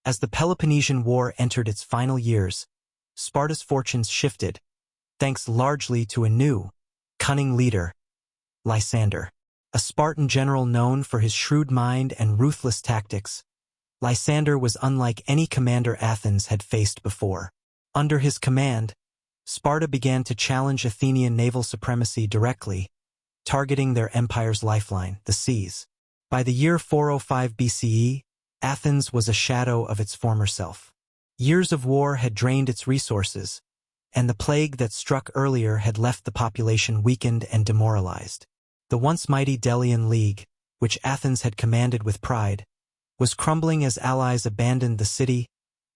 As the Peloponnesian War entered its final years, Sparta's fortunes shifted, thanks largely to a new, cunning leader, Lysander. A Spartan general known for his shrewd mind and ruthless tactics, Lysander was unlike any commander Athens had faced before. Under his command, Sparta began to challenge Athenian naval supremacy directly, targeting their empire's lifeline, the seas. By the year 405 BCE, Athens was a shadow of its former self. Years of war had drained its resources, and the plague that struck earlier had left the population weakened and demoralized. The once mighty Delian League, which Athens had commanded with pride, was crumbling as allies abandoned the city,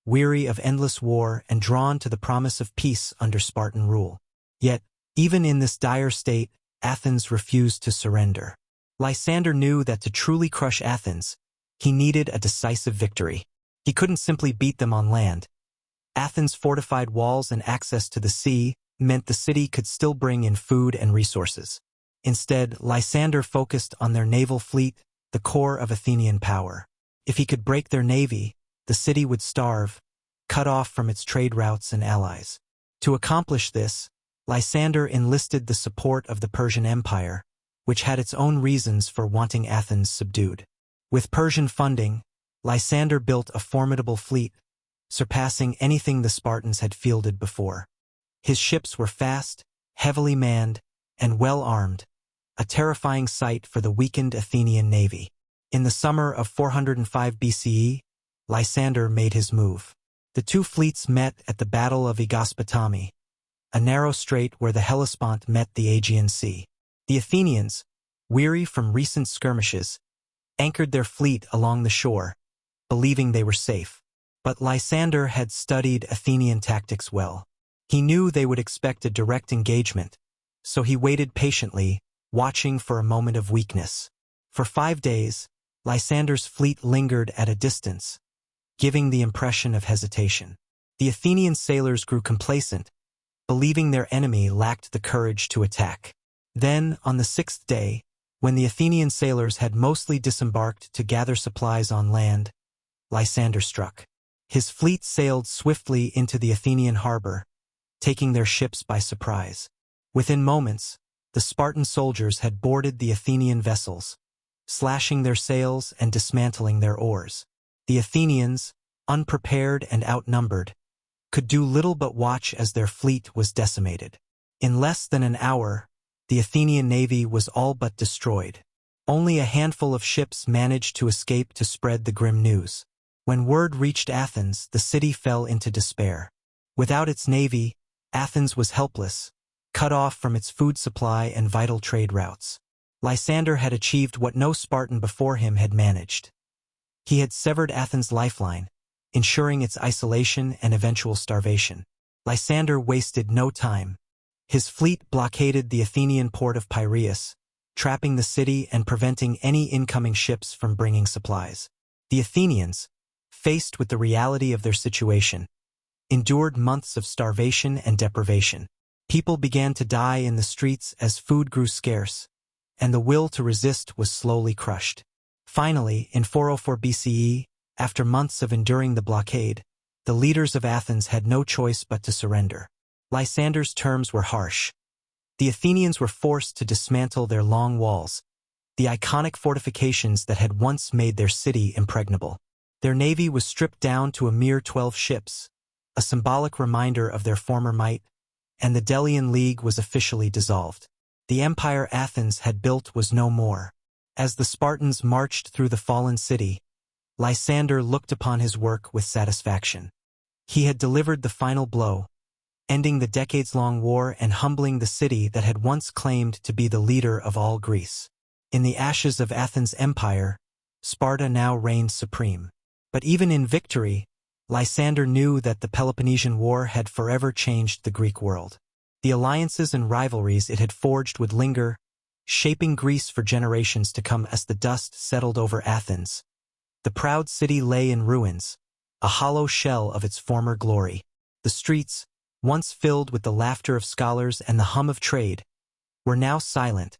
weary of endless war and drawn to the promise of peace under Spartan rule. Yet, even in this dire state, Athens refused to surrender. Lysander knew that to truly crush Athens, he needed a decisive victory. He couldn't simply beat them on land. Athens' fortified walls and access to the sea meant the city could still bring in food and resources. Instead, Lysander focused on their naval fleet, the core of Athenian power. If he could break their navy, the city would starve, cut off from its trade routes and allies. To accomplish this, Lysander enlisted the support of the Persian Empire, which had its own reasons for wanting Athens subdued. With Persian funding, Lysander built a formidable fleet, surpassing anything the Spartans had fielded before. His ships were fast, heavily manned, and well-armed, a terrifying sight for the weakened Athenian navy. In the summer of 405 BCE, Lysander made his move. The two fleets met at the Battle of Aegospotami, a narrow strait where the Hellespont met the Aegean Sea. The Athenians, weary from recent skirmishes, anchored their fleet along the shore, believing they were safe. But Lysander had studied Athenian tactics well. He knew they would expect a direct engagement, so he waited patiently, watching for a moment of weakness. For 5 days, Lysander's fleet lingered at a distance, giving the impression of hesitation. The Athenian sailors grew complacent, believing their enemy lacked the courage to attack. Then, on the 6th day, when the Athenian sailors had mostly disembarked to gather supplies on land, Lysander struck. His fleet sailed swiftly into the Athenian harbor, taking their ships by surprise. Within moments, the Spartan soldiers had boarded the Athenian vessels, slashing their sails and dismantling their oars. The Athenians, unprepared and outnumbered, could do little but watch as their fleet was decimated. In less than an hour, the Athenian navy was all but destroyed. Only a handful of ships managed to escape to spread the grim news. When word reached Athens, the city fell into despair. Without its navy, Athens was helpless, cut off from its food supply and vital trade routes. Lysander had achieved what no Spartan before him had managed. He had severed Athens' lifeline, ensuring its isolation and eventual starvation. Lysander wasted no time. His fleet blockaded the Athenian port of Piraeus, trapping the city and preventing any incoming ships from bringing supplies. The Athenians, faced with the reality of their situation, endured months of starvation and deprivation. People began to die in the streets as food grew scarce, and the will to resist was slowly crushed. Finally, in 404 BCE, after months of enduring the blockade, the leaders of Athens had no choice but to surrender. Lysander's terms were harsh. The Athenians were forced to dismantle their long walls, the iconic fortifications that had once made their city impregnable. Their navy was stripped down to a mere 12 ships, a symbolic reminder of their former might, and the Delian League was officially dissolved. The empire Athens had built was no more. As the Spartans marched through the fallen city, Lysander looked upon his work with satisfaction. He had delivered the final blow, ending the decades-long war and humbling the city that had once claimed to be the leader of all Greece. In the ashes of Athens' empire, Sparta now reigned supreme. But even in victory, Lysander knew that the Peloponnesian War had forever changed the Greek world. The alliances and rivalries it had forged would linger, shaping Greece for generations to come. As the dust settled over Athens, the proud city lay in ruins, a hollow shell of its former glory. The streets, once filled with the laughter of scholars and the hum of trade, were now silent,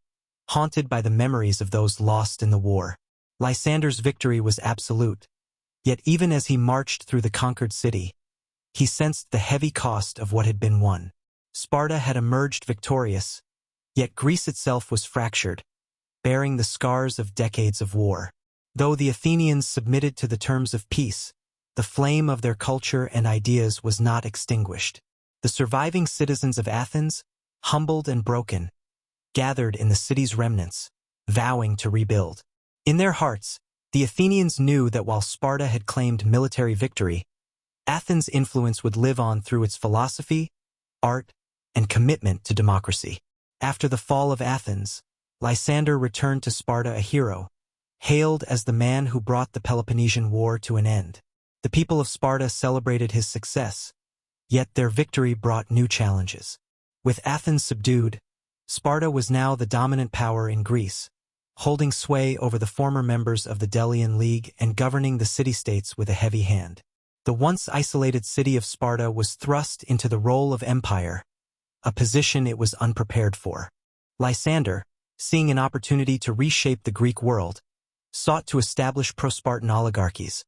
haunted by the memories of those lost in the war. Lysander's victory was absolute, Yet even as he marched through the conquered city, he sensed the heavy cost of what had been won. Sparta had emerged victorious, yet Greece itself was fractured, bearing the scars of decades of war. Though the Athenians submitted to the terms of peace, the flame of their culture and ideas was not extinguished. The surviving citizens of Athens, humbled and broken, gathered in the city's remnants, vowing to rebuild. In their hearts, the Athenians knew that while Sparta had claimed military victory, Athens' influence would live on through its philosophy, art, and commitment to democracy. After the fall of Athens, Lysander returned to Sparta a hero, hailed as the man who brought the Peloponnesian War to an end. The people of Sparta celebrated his success, yet their victory brought new challenges. With Athens subdued, Sparta was now the dominant power in Greece, holding sway over the former members of the Delian League and governing the city-states with a heavy hand. The once isolated city of Sparta was thrust into the role of empire, a position it was unprepared for. Lysander, seeing an opportunity to reshape the Greek world, sought to establish pro-Spartan oligarchies,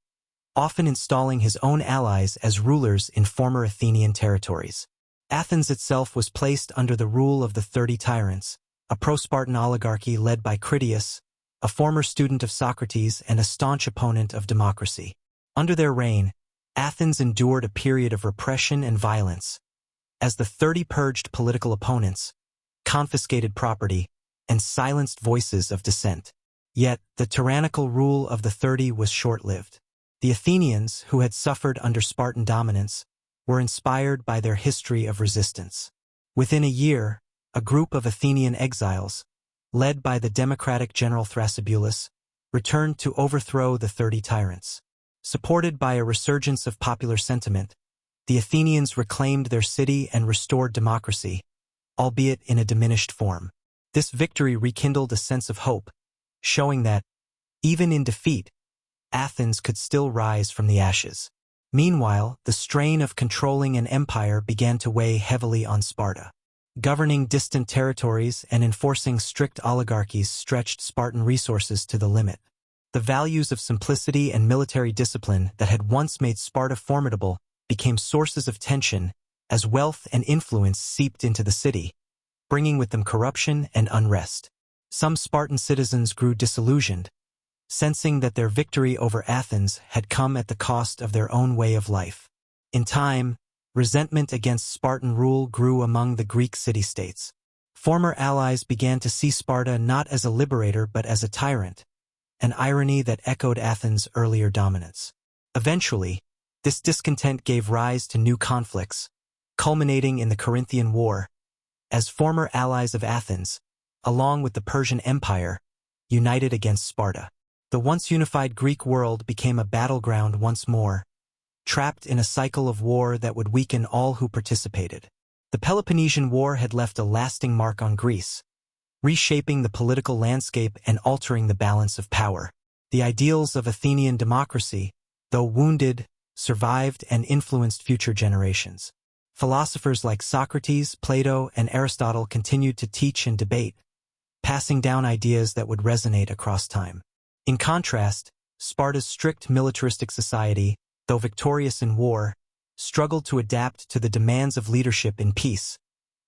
often installing his own allies as rulers in former Athenian territories. Athens itself was placed under the rule of the 30 tyrants, a pro-Spartan oligarchy led by Critias, a former student of Socrates and a staunch opponent of democracy. Under their reign, Athens endured a period of repression and violence, as the 30 purged political opponents, confiscated property, and silenced voices of dissent. Yet, the tyrannical rule of the 30 was short-lived. The Athenians, who had suffered under Spartan dominance, were inspired by their history of resistance. Within a year, a group of Athenian exiles, led by the democratic general Thrasybulus, returned to overthrow the 30 tyrants. Supported by a resurgence of popular sentiment, the Athenians reclaimed their city and restored democracy, albeit in a diminished form. This victory rekindled a sense of hope, showing that, even in defeat, Athens could still rise from the ashes. Meanwhile, the strain of controlling an empire began to weigh heavily on Sparta. Governing distant territories and enforcing strict oligarchies stretched Spartan resources to the limit. The values of simplicity and military discipline that had once made Sparta formidable became sources of tension as wealth and influence seeped into the city, bringing with them corruption and unrest. Some Spartan citizens grew disillusioned, sensing that their victory over Athens had come at the cost of their own way of life. In time, resentment against Spartan rule grew among the Greek city-states. Former allies began to see Sparta not as a liberator but as a tyrant, an irony that echoed Athens' earlier dominance. Eventually, this discontent gave rise to new conflicts, culminating in the Corinthian War, as former allies of Athens, along with the Persian Empire, united against Sparta. The once unified Greek world became a battleground once more, trapped in a cycle of war that would weaken all who participated. The Peloponnesian War had left a lasting mark on Greece, reshaping the political landscape and altering the balance of power. The ideals of Athenian democracy, though wounded, survived and influenced future generations. Philosophers like Socrates, Plato, and Aristotle continued to teach and debate, passing down ideas that would resonate across time. In contrast, Sparta's strict militaristic society, though victorious in war, struggled to adapt to the demands of leadership in peace,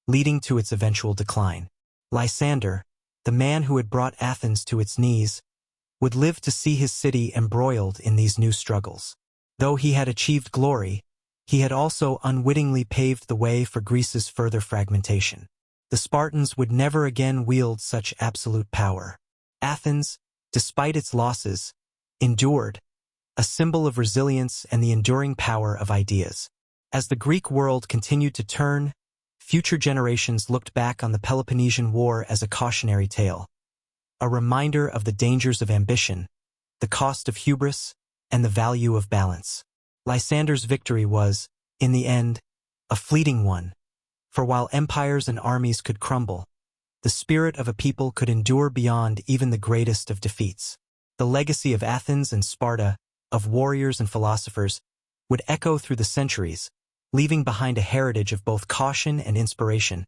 leading to its eventual decline. Lysander, the man who had brought Athens to its knees, would live to see his city embroiled in these new struggles. Though he had achieved glory, he had also unwittingly paved the way for Greece's further fragmentation. The Spartans would never again wield such absolute power. Athens, despite its losses, endured, a symbol of resilience and the enduring power of ideas. As the Greek world continued to turn, future generations looked back on the Peloponnesian War as a cautionary tale, a reminder of the dangers of ambition, the cost of hubris, and the value of balance. Lysander's victory was, in the end, a fleeting one, for while empires and armies could crumble, the spirit of a people could endure beyond even the greatest of defeats. The legacy of Athens and Sparta, of warriors and philosophers, would echo through the centuries, leaving behind a heritage of both caution and inspiration,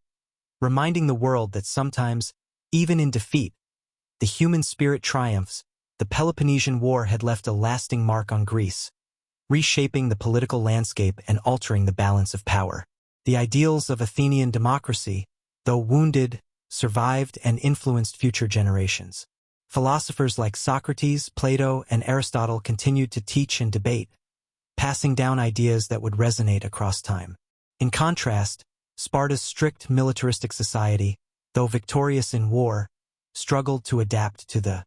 reminding the world that sometimes, even in defeat, the human spirit triumphs, the Peloponnesian War had left a lasting mark on Greece, reshaping the political landscape and altering the balance of power. The ideals of Athenian democracy, though wounded, survived and influenced future generations. Philosophers like Socrates, Plato, and Aristotle continued to teach and debate, passing down ideas that would resonate across time. In contrast, Sparta's strict militaristic society, though victorious in war, struggled to adapt to the